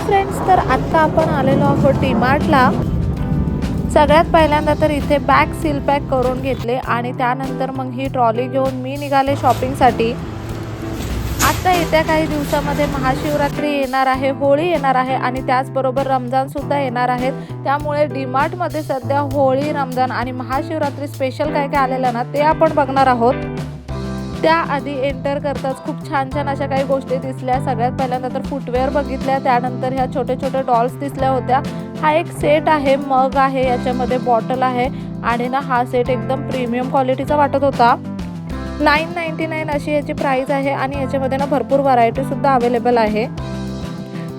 Friends, तर आत्ता आपण आलेलो आहोत डीमार्टला। सगळ्यात पहिल्यांदा तर इथे बॅग सील पॅक करून घेतले आणि त्यानंतर मग ही ट्रॉली घेऊन मी निघाले शॉपिंगसाठी। आता येत्या काही दिवसामध्ये महाशिवरात्री येणार आहे, होळी येणार आहे आणि त्याचबरोबर रमजान सुद्धा येणार आहेत। त्यामुळे डीमार्टमध्ये सध्या होळी, रमजान आणि महाशिवरात्री स्पेशल काय काय आलेलं ना ते आपण बघणार आहोत। त्याआधी एंटर करताच खूप छान छान अशा काही गोष्टी दिसल्या। सगळ्यात पहिल्यांदा तर फुटवेअर बघितल्या, त्यानंतर ह्या छोटे छोटे डॉल्स दिसल्या होत्या। हा एक सेट आहे, मग आहे, याच्यामध्ये बॉटल आहे आणि ना हा सेट एकदम प्रीमियम क्वालिटीचा वाटत होता। 999 अशी याची प्राइस आहे आणि याच्यामध्ये ना भरपूर व्हरायटी सुद्धा अवेलेबल आहे।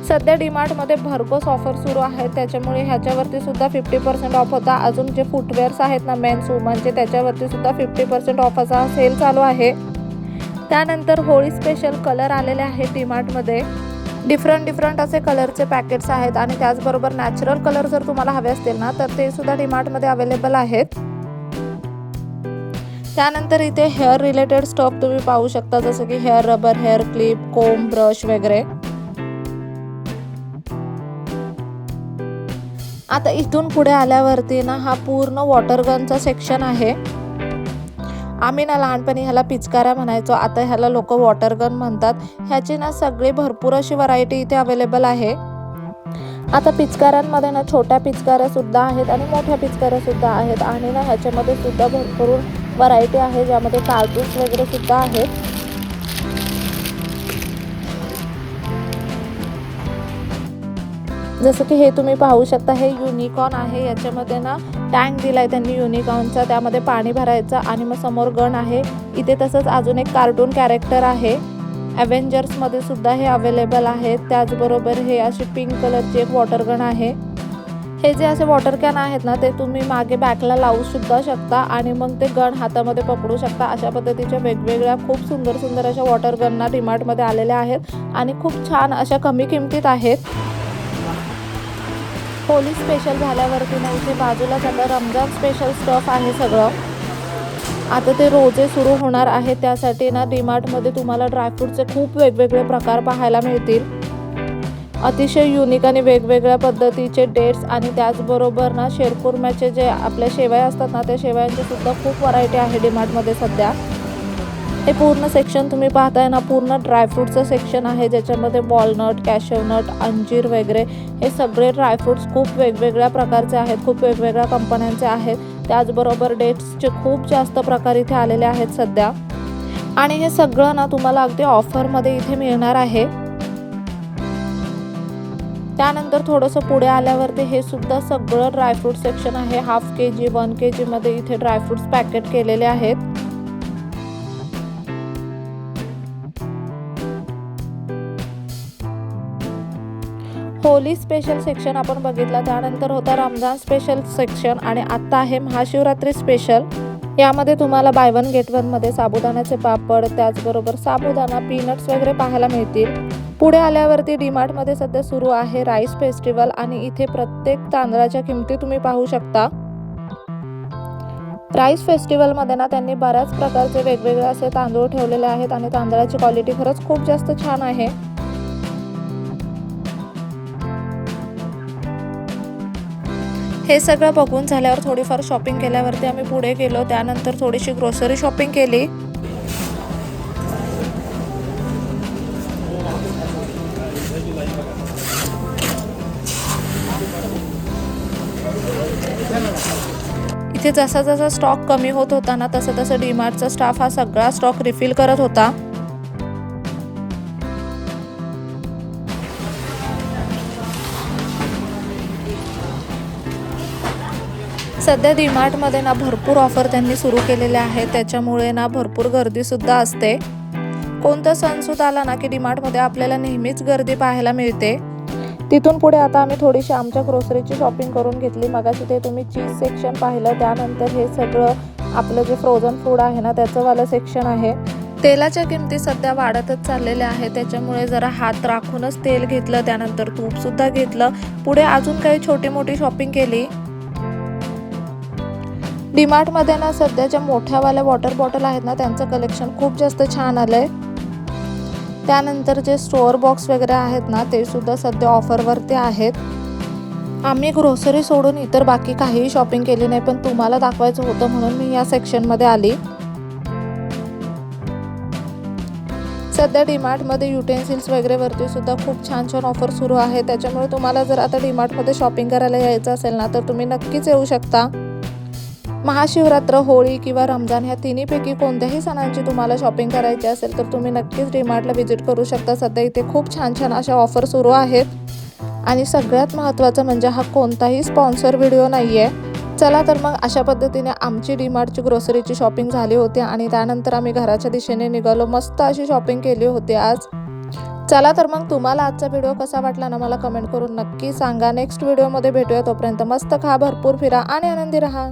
सध्या डीमार्टमध्ये भरघोस ऑफर सुरू आहे, त्याच्यामुळे ह्याच्यावरती सुद्धा 50% ऑफ होता। अजून जे फुटवेअर्स आहेत ना मेन्स वुमनचे, त्याच्यावरती सुद्धा 50% ऑफचा सेल चालू आहे। त्यानंतर होळी स्पेशल कलर आलेले आहेत डीमार्टमध्ये। डिफरंट असे कलरचे पॅकेट्स आहेत आणि त्याचबरोबर नॅचरल कलर जर तुम्हाला हवे असतील ना तर ते सुद्धा डीमार्टमध्ये अवेलेबल आहेत। त्यानंतर इथे हेअर रिलेटेड स्टफ तुम्ही पाहू शकता, जसं की हेअर रबर, हेअर क्लिप, कोम, ब्रश वगैरे। आता इथून पुढे आल्यावरती ना हा पूर्ण वॉटर गनचा सेक्शन आहे। आम्ही ना लहानपणी ह्याला पिचकाऱ्या म्हणायचो, आता ह्याला लोक वॉटर गन म्हणतात। ह्याची ना सगळी भरपूर अशी व्हरायटी इथे अवेलेबल आहे। आता पिचकाऱ्यांमध्ये ना छोट्या पिचकाऱ्या सुद्धा आहेत आणि मोठ्या पिचकाऱ्या सुद्धा आहेत आणि ना ह्याच्यामध्ये सुद्धा भरपूर व्हरायटी आहे, ज्यामध्ये कार्टून्स वगैरे सुद्धा आहेत। जसं की हे तुम्ही पाहू शकता, हे युनिकॉर्न आहे। याच्यामध्ये ना टँक दिलाय त्यांनी युनिकॉर्नचा, त्यामध्ये पाणी भरायचं आणि मग समोर गन आहे इथे। तसंच अजून एक कार्टून कॅरेक्टर आहे, अव्हेंजर्समध्ये सुद्धा हे अवेलेबल आहेत। त्याचबरोबर हे अशी पिंक कलरची एक वॉटर गन आहे। हे जे असे वॉटर कॅन आहेत ना ते तुम्ही मागे बॅकला लावू सुद्धा शकता आणि मग ते गन हातामध्ये पकडू शकता। अशा पद्धतीच्या वेगवेगळ्या खूप सुंदर अशा वॉटर गनना डीमार्टमध्ये आलेल्या आहेत आणि खूप छान अशा कमी किमतीत आहेत। होळी स्पेशल झाल्यावरती ना इथे बाजूलाच आता रमजान स्पेशल स्टफ आहे सगळं। आता ते रोजे सुरू होणार आहे, त्यासाठी ना डीमार्टमध्ये तुम्हाला ड्रायफ्रूटचे खूप वेगवेगळे प्रकार पाहायला मिळतील। अतिशय युनिक आणि वेगवेगळ्या पद्धतीचे डेट्स आणि त्याचबरोबर ना शेरकुर्म्याचे जे आपल्या शेवया असतात ना त्या शेवयांची सुद्धा खूप व्हरायटी आहे डीमार्टमध्ये सध्या। हे पूर्ण सेक्शन तुम्ही पाहताय ना, पूर्ण ड्रायफ्रूटचं सेक्शन आहे, ज्याच्यामध्ये वॉलनट, कॅशवनट, अंजीर वगैरे हे सगळे ड्रायफ्रूट्स खूप वेगवेगळ्या प्रकारचे आहेत, खूप वेगवेगळ्या कंपन्यांचे आहेत। त्याचबरोबर डेट्सचे खूप जास्त प्रकार इथे आलेले आहेत सध्या आणि हे सगळं ना तुम्हाला अगदी ऑफरमध्ये इथे मिळणार आहे। त्यानंतर थोडंसं पुढे आल्यावरती हे सुद्धा सगळं ड्रायफ्रूट सेक्शन आहे। हाफ KG, 1 KG मध्ये इथे ड्रायफ्रूट्स पॅकेट केलेले आहेत। होली स्पेशल सेक्शन आपण बघितला, त्यानंतर होता रमजान स्पेशल सेक्शन आणि आता आहे महाशिवरात्री स्पेशल। यामध्ये तुम्हाला बाय 1 गेट 1 मध्ये साबुदाण्याचे पापड, त्याचबरोबर साबुदाणा, पीनट्स वगैरे पाहायला मिळतील। पुढे आल्यावरती डीमार्टमध्ये सध्या सुरू आहे राईस फेस्टिवल आणि इथे प्रत्येक तांदळाच्या किमती तुम्ही पाहू शकता। राईस फेस्टिवलमध्ये ना त्यांनी बऱ्याच प्रकारचे वेगवेगळे असे तांदूळ ठेवलेले आहेत आणि तांदळाची क्वालिटी खरंच खूप जास्त छान आहे। हे सगळं बघून झाल्यावर थोडीफार शॉपिंग केल्यावरती आम्ही पुढे गेलो, त्यानंतर थोडीशी ग्रोसरी शॉपिंग केली। इथे जसा स्टॉक कमी होत होता ना तसं डीमार्टचा स्टाफ हा सगळा स्टॉक रिफिल करत होता। सध्या डीमार्टमध्ये ना भरपूर ऑफर त्यांनी सुरू केलेले आहेत, त्याच्यामुळे ना भरपूर गर्दी सुद्धा असते। कोणता सण सुद्धा आला ना की डीमार्टमध्ये आपल्याला नेहमीच गर्दी पाहायला मिळते। तिथून पुढे आता आम्ही थोडीशी आमच्या ग्रोसरीची शॉपिंग करून घेतली। मगाशी ते तुम्ही चीज सेक्शन पाहिलं, त्यानंतर हे सगळं आपलं जे फ्रोझन फूड आहे ना त्याचं वाला सेक्शन आहे। तेलाच्या किमती सध्या वाढतच चाललेल्या आहेत, त्याच्यामुळे जरा हात राखूनच तेल घेतलं, त्यानंतर तूप सुद्धा घेतलं। पुढे अजून काही छोटी मोठी शॉपिंग केली। डीमार्टमध्ये ना सध्या ज्या मोठ्यावाल्या वॉटर बॉटल आहेत ना त्यांचं कलेक्शन खूप जास्त छान आलंय। त्यानंतर जे स्टोअर बॉक्स वगैरे आहेत ना ते सुद्धा सध्या ऑफरवरती आहेत. आम्ही ग्रोसरी सोडून इतर बाकी काहीही शॉपिंग केली नाही, पण तुम्हाला दाखवायचं होतं म्हणून मी या सेक्शनमध्ये आली. सध्या डीमार्टमध्ये युटेन्सिल्स वगैरे वरती सुद्धा खूप छान छान ऑफर सुरू आहे. त्याच्यामुळे तुम्हाला जर आता डीमार्टमध्ये शॉपिंग करायला यायचं असेल ना तर तुम्ही नक्कीच येऊ शकता. महाशिवरात्र, होळी किंवा रमजान ह्या तिन्हीपैकी कोणत्याही सणांची तुम्हाला शॉपिंग करायची असेल तर तुम्ही नक्कीच डीमार्टला व्हिजिट करू शकता. सध्या इथे खूप छान छान अशा ऑफर सुरू आहेत. आणि सगळ्यात महत्त्वाचं म्हणजे हा कोणताही स्पॉन्सर व्हिडिओ नाही आहे. चला तर मग अशा पद्धतीने आमची डीमार्टची ग्रोसरीची शॉपिंग झाली होती आणि त्यानंतर आम्ही घराच्या दिशेने निघालो. मस्त अशी शॉपिंग केली होती आज. चला तर मग तुम्हाला आजचा व्हिडिओ कसा वाटला ना मला कमेंट करून नक्की सांगा. नेक्स्ट व्हिडिओमध्ये भेटूया. तोपर्यंत मस्त खा, भरपूर फिरा आणि आनंदी राहा.